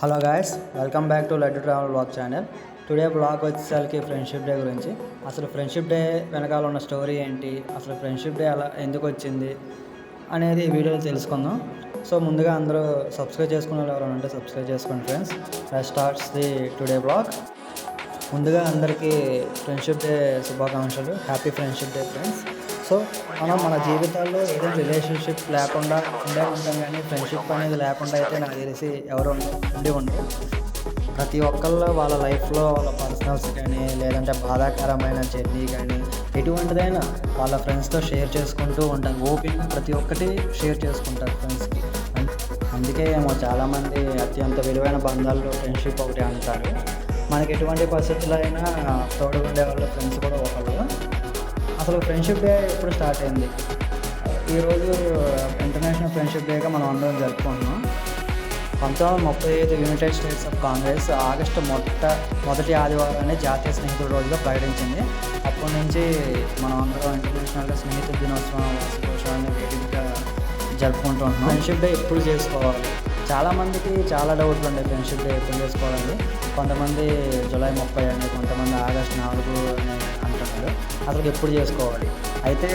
Hello guys, welcome back to laddu travel blog channel. Today blog వచ్చేసరికి friendship day గురించి. అసలు friendship day వెనకాల ఉన్న స్టోరీ ఏంటి, అసలు ఫ్రెండ్షిప్ డే అలా ఎందుకు వచ్చింది అనేది ఈ వీడియోలో తెలుసుకుందాం. సో ముందుగా అందరూ సబ్స్క్రైబ్ చేసుకునే వాళ్ళు ఎవరైనా ఉంటే సబ్స్క్రైబ్ చేసుకోండి friends. Let's starts the today blog. ముందుగా అందరికీ ఫ్రెండ్షిప్ డే శుభాకాంక్షలు. Happy friendship day friends. So మనం మన జీవితాల్లో ఏదైనా రిలేషన్షిప్ లేకుండా ఉంటాం, కానీ ఫ్రెండ్షిప్ అనేది లేకుండా అయితే నాకు తెలిసి ఎవరు ఉండరు. ప్రతి ఒక్కళ్ళు వాళ్ళ లైఫ్లో వాళ్ళ పర్సనల్స్ కానీ, లేదంటే బాధాకరమైన జర్నీ కానీ, ఎటువంటిదైనా వాళ్ళ ఫ్రెండ్స్తో షేర్ చేసుకుంటూ ఉంటారు. ఓపెన్గా ప్రతి ఒక్కటి షేర్ చేసుకుంటారు ఫ్రెండ్స్కి. అందుకే ఏమో చాలామంది అత్యంత విలువైన బంధాల్లో ఫ్రెండ్షిప్ ఒకటి అంటారు. మనకి ఎటువంటి పరిస్థితుల్లో అయినా తోడుగా ఉండే వాళ్ళ ఫ్రెండ్స్ కూడా ఒకళ్ళు. అసలు ఫ్రెండ్షిప్ డే ఎప్పుడు స్టార్ట్ అయింది? ఈరోజు ఇంటర్నేషనల్ ఫ్రెండ్షిప్ డేగా మనం అందరం జరుపుకుంటున్నాం. 1935 United states of Congress August మొదటి ఆదివారాన్ని జాతీయ స్నేహితుల రోజుగా ప్రకటించింది. అప్పటి నుంచి మనం అందరం ఇంటర్నేషనల్గా స్నేహితుల దినోత్సవం వార్షికోత్సవాన్ని వేదికగా జరుపుకుంటూ ఉంటున్నాం. ఫ్రెండ్షిప్ డే ఎప్పుడు చేసుకోవాలి? చాలామందికి చాలా డౌట్లు ఉండే ఫ్రెండ్షిప్ డే ఎప్పుడు చేసుకోవాలని. కొంతమంది జూలై 30 అని, కొంతమంది ఆగస్టు 4 అని అంటున్నారు. అసలు ఎప్పుడు చేసుకోవాలి? అయితే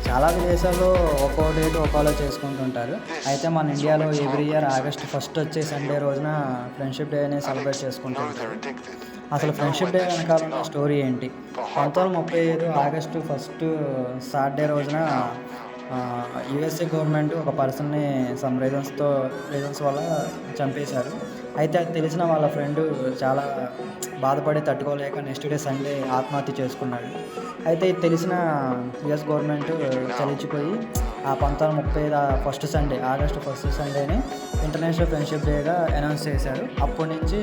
చాలా విదేశాల్లో ఒక్కో డేట్ ఒక్కోలా చేసుకుంటుంటారు. అయితే మన ఇండియాలో ఎవ్రీ ఇయర్ ఆగస్ట్ 1 వచ్చే సండే రోజున ఫ్రెండ్షిప్ డే అనేది సెలబ్రేట్ చేసుకుంటుంటారు. అసలు ఫ్రెండ్షిప్ డే వెనకాల ఉన్న స్టోరీ ఏంటి? 1935 ఆగస్టు 1 సాటర్డే రోజున యుఎస్ఏ గవర్నమెంట్ ఒక పర్సన్ని సమ్ రీజన్స్ వల్ల చంపేశారు. అయితే అది తెలిసిన వాళ్ళ ఫ్రెండ్ చాలా బాధపడి తట్టుకోలేక నెక్స్ట్ డే సండే ఆత్మహత్య చేసుకున్నాడు. అయితే ఇది తెలిసిన యుఎస్ గవర్నమెంట్ చలించిపోయి ఆ 1935 సండే, ఆగస్టు 1 సండేని ఇంటర్నేషనల్ ఫ్రెండ్షిప్ డేగా అనౌన్స్ చేశారు. అప్పటి నుంచి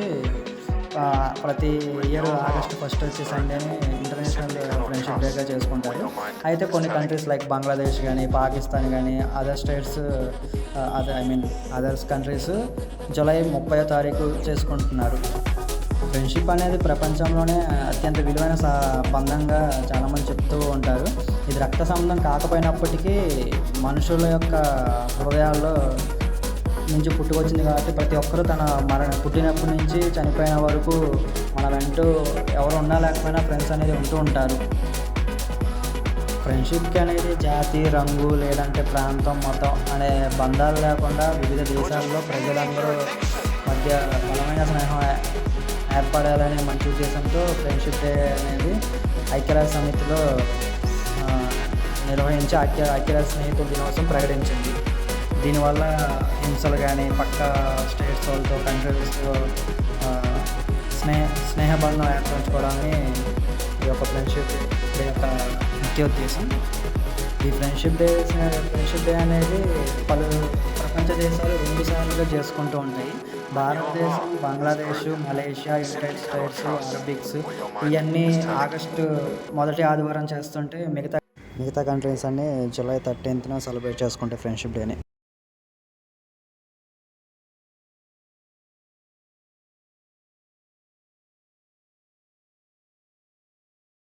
ప్రతి ఇయర్ ఆగస్టు 1 వచ్చే సండేని ఇంటర్నేషనల్ ఫ్రెండ్షిప్ డేగా చేసుకుంటారు. అయితే కొన్ని కంట్రీస్ లైక్ బంగ్లాదేశ్ కానీ, పాకిస్తాన్ కానీ, అదర్స్ కంట్రీస్ జూలై 30వ తారీఖు చేసుకుంటున్నారు. ఫ్రెండ్షిప్ అనేది ప్రపంచంలోనే అత్యంత విలువైన బంధంగా చాలామంది చెప్తూ ఉంటారు. ఇది రక్త సంబంధం కాకపోయినప్పటికీ మనుషుల యొక్క హృదయాల్లో నుంచి పుట్టుకొచ్చింది కాబట్టి ప్రతి ఒక్కరూ పుట్టినప్పటి నుంచి చనిపోయిన వరకు మన వెంటూ ఎవరు ఉన్నా లేకపోయినా ఫ్రెండ్స్ అనేది ఉంటూ ఉంటారు. ఫ్రెండ్షిప్కి అనేది జాతి, రంగు, లేదంటే ప్రాంతం, మతం అనే బంధాలు లేకుండా వివిధ దేశాల్లో ప్రజలందరూ మధ్య బలమైన స్నేహం ఏర్పడాలనే మంచి ఉద్దేశంతో ఫ్రెండ్షిప్ డే అనేది ఐక్యరాజ్య సమితిలో నిర్వహించి ఐక్యరాజ్య స్నేహితుల దినోత్సవం ప్రకటించింది. దీనివల్ల హింసలు కానీ, పక్క స్టేట్స్ వాళ్ళతో, కంట్రీస్తో స్నేహబంధం ఏర్పరచుకోవడాన్ని ఈ యొక్క ఫ్రెండ్షిప్ డే యొక్క ముఖ్య ఉద్దేశం. ఈ ఫ్రెండ్షిప్ డే అనేది పలు ప్రపంచ దేశాలు 2 సార్లుగా చేసుకుంటూ ఉంటాయి. భారతదేశం, బంగ్లాదేశ్, మలేషియా, యునైటెడ్ స్టేట్స్, అరబిక్స్ ఇవన్నీ ఆగస్టు మొదటి ఆదివారం చేస్తుంటే మిగతా కంట్రీస్ అన్నీ జూలై 13న సెలబ్రేట్ చేసుకుంటాయి ఫ్రెండ్షిప్ డేని.